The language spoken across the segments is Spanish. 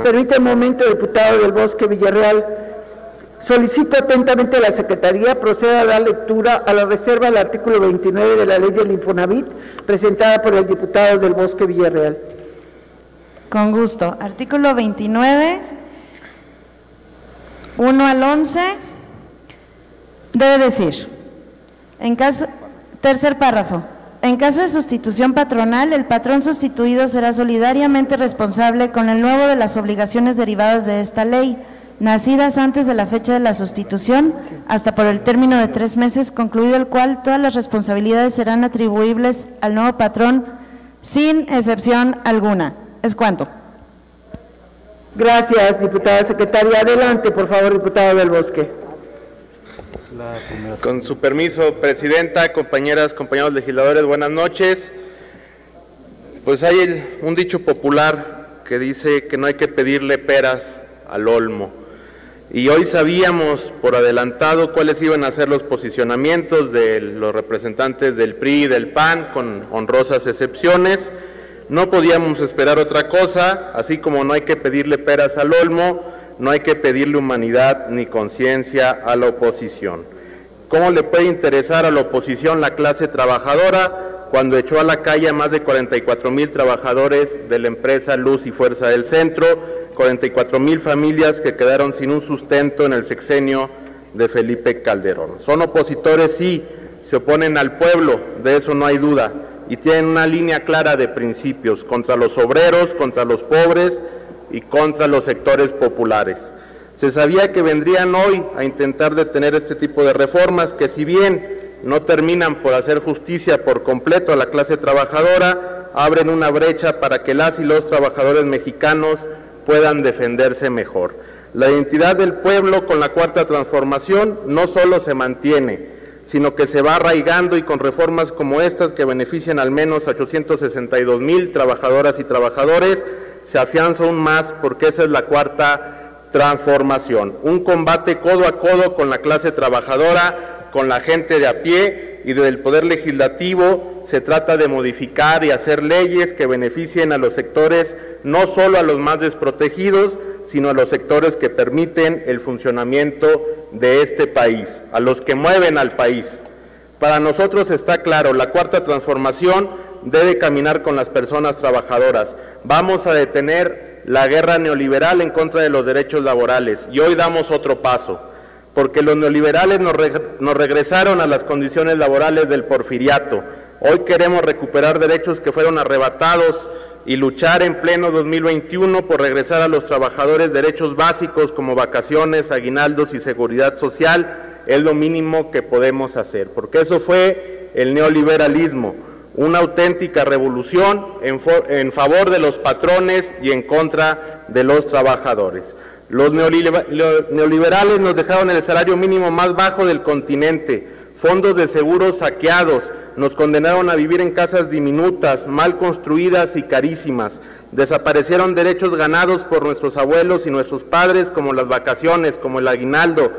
Permítame un momento, diputado del Bosque Villarreal. Solicito atentamente a la Secretaría proceda a dar lectura a la reserva del artículo 29 de la Ley del Infonavit, presentada por el diputado del Bosque Villarreal. Con gusto. Artículo 29, 1 al 11, debe decir, tercer párrafo, en caso de sustitución patronal, el patrón sustituido será solidariamente responsable con el nuevo de las obligaciones derivadas de esta ley, nacidas antes de la fecha de la sustitución, hasta por el término de 3 meses, concluido el cual todas las responsabilidades serán atribuibles al nuevo patrón sin excepción alguna. ¿Es cuánto? Gracias, diputada secretaria. Adelante, por favor, diputado del Bosque. Con su permiso, presidenta, compañeras, compañeros legisladores, buenas noches. Pues hay un dicho popular que dice que no hay que pedirle peras al olmo. Y hoy sabíamos por adelantado cuáles iban a ser los posicionamientos de los representantes del PRI y del PAN, con honrosas excepciones. No podíamos esperar otra cosa, así como no hay que pedirle peras al olmo, no hay que pedirle humanidad ni conciencia a la oposición. ¿Cómo le puede interesar a la oposición la clase trabajadora cuando echó a la calle a más de 44,000 trabajadores de la empresa Luz y Fuerza del Centro, 44,000 familias que quedaron sin un sustento en el sexenio de Felipe Calderón? Son opositores, sí, se oponen al pueblo, de eso no hay duda, y tienen una línea clara de principios contra los obreros, contra los pobres y contra los sectores populares. Se sabía que vendrían hoy a intentar detener este tipo de reformas que, si bien no terminan por hacer justicia por completo a la clase trabajadora, abren una brecha para que las y los trabajadores mexicanos puedan defenderse mejor. La identidad del pueblo con la Cuarta Transformación no solo se mantiene, sino que se va arraigando, y con reformas como estas que benefician al menos a 862,000 trabajadoras y trabajadores, se afianza aún más, porque esa es la Cuarta Transformación. Un combate codo a codo con la clase trabajadora, con la gente de a pie, y desde el Poder Legislativo se trata de modificar y hacer leyes que beneficien a los sectores, no solo a los más desprotegidos, sino a los sectores que permiten el funcionamiento de este país, a los que mueven al país. Para nosotros está claro, la Cuarta Transformación debe caminar con las personas trabajadoras. Vamos a detener la guerra neoliberal en contra de los derechos laborales, y hoy damos otro paso, porque los neoliberales nos regresaron a las condiciones laborales del porfiriato. Hoy queremos recuperar derechos que fueron arrebatados y luchar en pleno 2021 por regresar a los trabajadores derechos básicos como vacaciones, aguinaldos y seguridad social. Es lo mínimo que podemos hacer, porque eso fue el neoliberalismo, una auténtica revolución en favor de los patrones y en contra de los trabajadores. Los neoliberales nos dejaron el salario mínimo más bajo del continente, fondos de seguros saqueados, nos condenaron a vivir en casas diminutas, mal construidas y carísimas, desaparecieron derechos ganados por nuestros abuelos y nuestros padres, como las vacaciones, como el aguinaldo,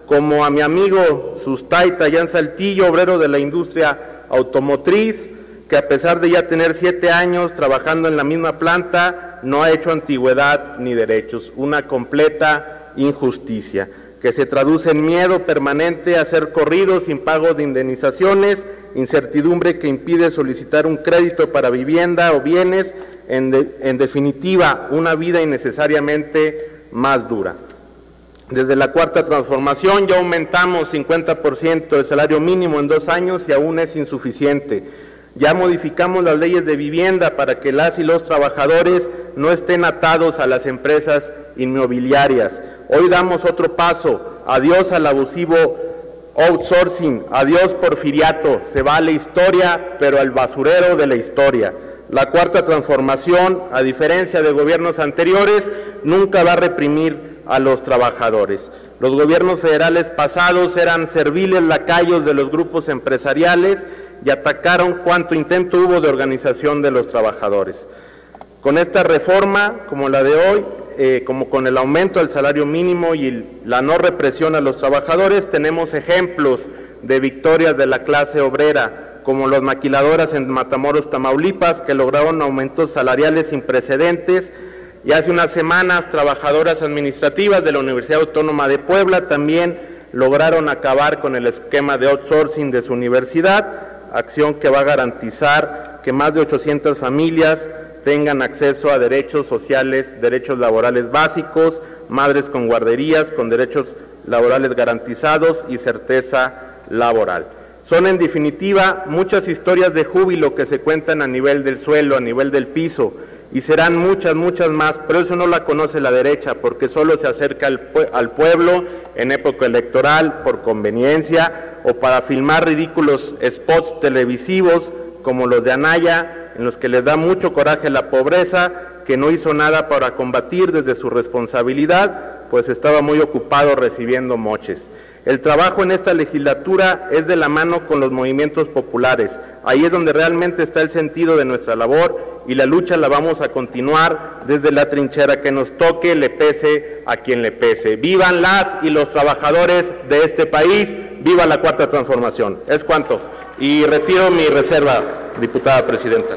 como a mi amigo Sustaita, allá en Saltillo, obrero de la industria automotriz, que a pesar de ya tener 7 años trabajando en la misma planta, no ha hecho antigüedad ni derechos. Una completa injusticia, que se traduce en miedo permanente a ser corridos sin pago de indemnizaciones, incertidumbre que impide solicitar un crédito para vivienda o bienes, en definitiva, una vida innecesariamente más dura. Desde la Cuarta Transformación ya aumentamos 50% el salario mínimo en 2 años y aún es insuficiente. Ya modificamos las leyes de vivienda para que las y los trabajadores no estén atados a las empresas inmobiliarias. Hoy damos otro paso, adiós al abusivo outsourcing, adiós porfiriato, se va a la historia, pero al basurero de la historia. La Cuarta Transformación, a diferencia de gobiernos anteriores, nunca va a reprimir a los trabajadores. Los gobiernos federales pasados eran serviles lacayos de los grupos empresariales y atacaron cuanto intento hubo de organización de los trabajadores. Con esta reforma, como la de hoy, como con el aumento del salario mínimo y la no represión a los trabajadores, tenemos ejemplos de victorias de la clase obrera, como las maquiladoras en Matamoros, Tamaulipas, que lograron aumentos salariales sin precedentes Y hace unas semanas, trabajadoras administrativas de la Universidad Autónoma de Puebla también lograron acabar con el esquema de outsourcing de su universidad, acción que va a garantizar que más de 800 familias tengan acceso a derechos sociales, derechos laborales básicos, madres con guarderías, con derechos laborales garantizados y certeza laboral. Son, en definitiva, muchas historias de júbilo que se cuentan a nivel del suelo, a nivel del piso, y serán muchas, muchas más, pero eso no la conoce la derecha, porque solo se acerca al pueblo en época electoral por conveniencia o para filmar ridículos spots televisivos como los de Anaya, en los que les da mucho coraje la pobreza, que no hizo nada para combatir desde su responsabilidad, pues estaba muy ocupado recibiendo moches. El trabajo en esta legislatura es de la mano con los movimientos populares. Ahí es donde realmente está el sentido de nuestra labor y la lucha la vamos a continuar desde la trinchera que nos toque, le pese a quien le pese. ¡Vivan las y los trabajadores de este país! ¡Viva la Cuarta Transformación! Es cuanto. Y retiro mi reserva, diputada presidenta.